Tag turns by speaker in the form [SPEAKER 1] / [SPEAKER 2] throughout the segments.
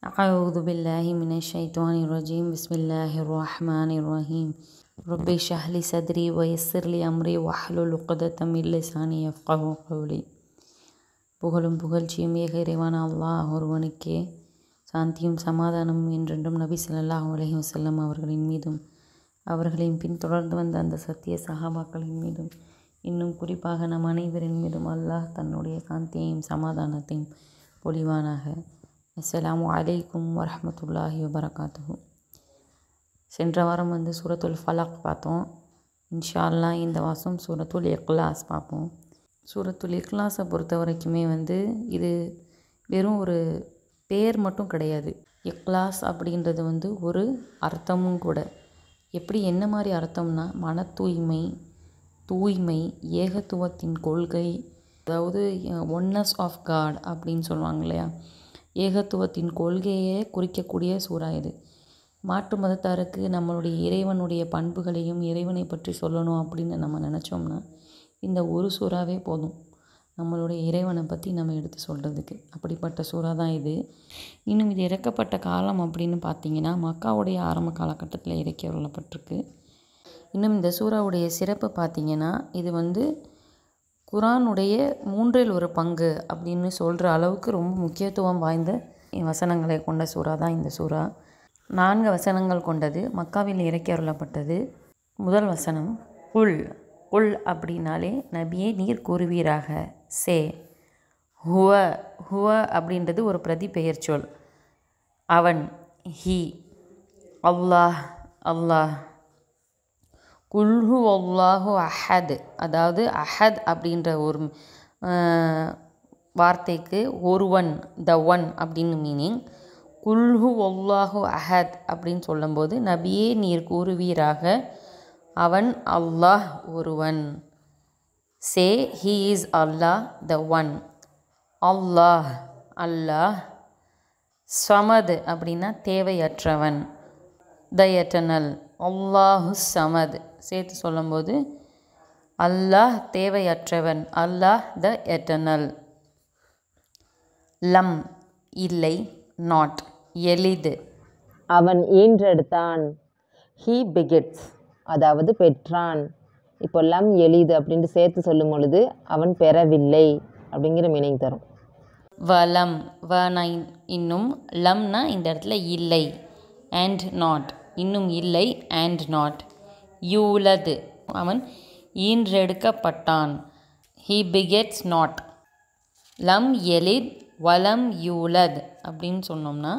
[SPEAKER 1] أعوذ بالله من الشيطان الرجيم بسم الله الرحمن الرحيم رب اشرح لي صدري ويسر لي أمري واحلل عقدة من لساني يفقهوا قولي. புகழும் புகழ்ச்சியும் ஏக இறைவன் அல்லாஹ் ஒருவனுக்கே. சாந்தியும் சமாதானமும் என்றென்றும் நபி ஸல்லல்லாஹு அலைஹி வஸல்லம் அவர்களின் மீதும் அவர்களின் பின் தொடர்ந்து வந்த அந்த சத்திய சஹாபாக்களின் மீதும் இன்னும் குறிப்பாக நம் அனைவரின் மீதும் அல்லாஹ் தன்னுடைய சாந்தியையும் சமாதானத்தையும் பொழிவானாக. அஸ்ஸலாமு அலைக்கும் வரஹ்மத்துல்லாஹி வபரகாத்துஹு. சென்ற வாரம் சூரத்துல் ஃபலக் பார்த்தோம். இன்ஷா அல்லாஹ் இந்த வாரம் சூரத்துல் இக்லாஸ் பார்ப்போம். சூரத்துல் இக்லாஸை பொறுத்த வரைக்குமே இது வெறும் ஒரு பேர் மட்டும் கிடையாது. இக்லாஸ் அப்படின்றது ஒரு அர்த்தமும் கூட. எப்படி என்ன மாதிரி அர்த்தம்னா, மன தூய்மை, தூய்மை, ஏகத்துவத்தின் கொள்கை, அதாவது ஒன்னஸ் ஆஃப் காட் அப்படின்னு சொல்லுவாங்க இல்லையா, ஏகத்துவத்தின் கொள்கையை குறிக்கக்கூடிய சூறா இது. மாற்று மதத்தாருக்கு நம்மளுடைய இறைவனுடைய பண்புகளையும் இறைவனை பற்றி சொல்லணும் அப்படின்னு நம்ம நினச்சோம்னா இந்த ஒரு சூறாவே போதும் நம்மளுடைய இறைவனை பற்றி நம்ம எடுத்து சொல்கிறதுக்கு. அப்படிப்பட்ட சூறா தான் இது. இன்னும் இது இறக்கப்பட்ட காலம் அப்படின்னு பார்த்திங்கன்னா மக்காவுடைய ஆரம்ப காலகட்டத்தில் இறக்கி வரப்பட்டிருக்கு. இன்னும் இந்த சூறாவுடைய சிறப்பு பார்த்திங்கன்னா இது குரானுடைய 1/3 பங்கு அப்படின்னு சொல்கிற அளவுக்கு ரொம்ப முக்கியத்துவம் வாய்ந்த வசனங்களை கொண்ட சூறா தான் இந்த சூறா. 4 வசனங்கள் கொண்டது. மக்காவில் இறக்கி அருளப்பட்டது. முதல் வசனம், குல். குல் அப்படின்னாலே நபியே நீர் கூறுவீராக. சே. ஹுவ. ஹுவ அப்படின்றது ஒரு பிரதி பெயர் சொல். அவன், ஹி. அல்லாஹ், அல்லாஹ். குல்ஹு அல்லாஹு அஹத், அதாவது அஹத் அப்படின்ற ஒரு வார்த்தைக்கு ஒருவன், த ஒன் அப்படின்னு மீனிங். குல்ஹு அல்லாஹு அஹத் அப்படின்னு சொல்லும்போது நபியே நீர் கூறுவீராக அவன் அல்லாஹ் ஒருவன். சே ஹி இஸ் அல்லாஹ் த ஒன். அல்லாஹ், அல்லாஹ். சமத் அப்படின்னா தேவையற்றவன், த எட்டர்னல். அல்லாஹு சமத் சேர்த்து சொல்லும்போது அல்லாஹ் தேவையற்றவன், அல்லாஹ் த எட்டர்னல். லம் இல்லை, நாட். எளிது
[SPEAKER 2] அவன் ஈன்றெடுத்தான். ஹீ பிகெட்ஸ் அதாவது பெற்றான். இப்போ லம் எளிது அப்படின்ட்டு சேர்த்து சொல்லும் பொழுது அவன் பெறவில்லை அப்படிங்கிற மீனிங் தரும்.
[SPEAKER 1] வலம், வனா இன்னும், லம்னா இந்த இடத்துல இல்லை, அண்ட் நாட் இன்னும் இல்லை, அண்ட் நாட். யூலது அவன் ஈன்றெடுக்கப்பட்டான். He bigots not. லம் எலித் வலம் யூலத் அப்படின்னு சொன்னோம்னா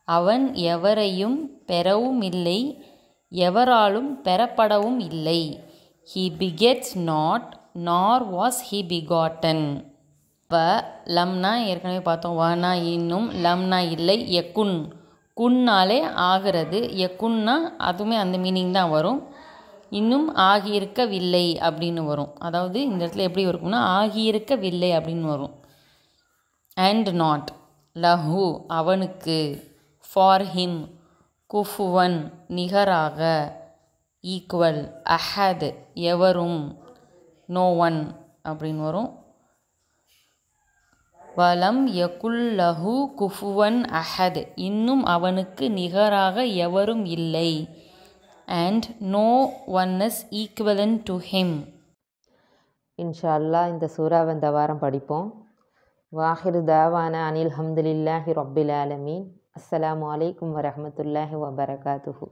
[SPEAKER 1] அவன் எவரையும் பெறவும் இல்லை, எவராலும் பெறப்படவும் இல்லை. ஹீ பிகெட்ஸ் நாட் நார் வாஸ் ஹீ பிகாட்டன். வ லம்னா ஏற்கனவே பார்த்தோம், வனா இன்னும், லம்னா இல்லை, எக்குன். குன்னாலே ஆகிறது, எக்குன்னா அதுவுமே அந்த மீனிங் தான் வரும். இன்னும் ஆகியிருக்கவில்லை அப்படின்னு வரும். அதாவது இந்த இடத்துல எப்படி இருக்கும்னா ஆகியிருக்கவில்லை அப்படின்னு வரும். And not. லஹு அவனுக்கு. For him. குஃபுவன் நிகராக, ஈக்குவல். அஹத் எவரும், நோ ஒன் அப்படின்னு வரும். வலம் யகுல்லஹு குஃபுவன் அஹத் இன்னும் அவனுக்கு நிகராக எவரும் இல்லை. And no one is equivalent to him.
[SPEAKER 2] இன்ஷா அல்லாஹ் இந்த சூறாவை இந்த வாரம் படிப்போம். வாஹிரு தாவான அனில் ஹம்துலில்லாஹி ரப்பில் ஆலமீன். அஸ்ஸலாமு அலைக்கும் வரஹ்மத்துல்லாஹி வபரகாத்துஹு.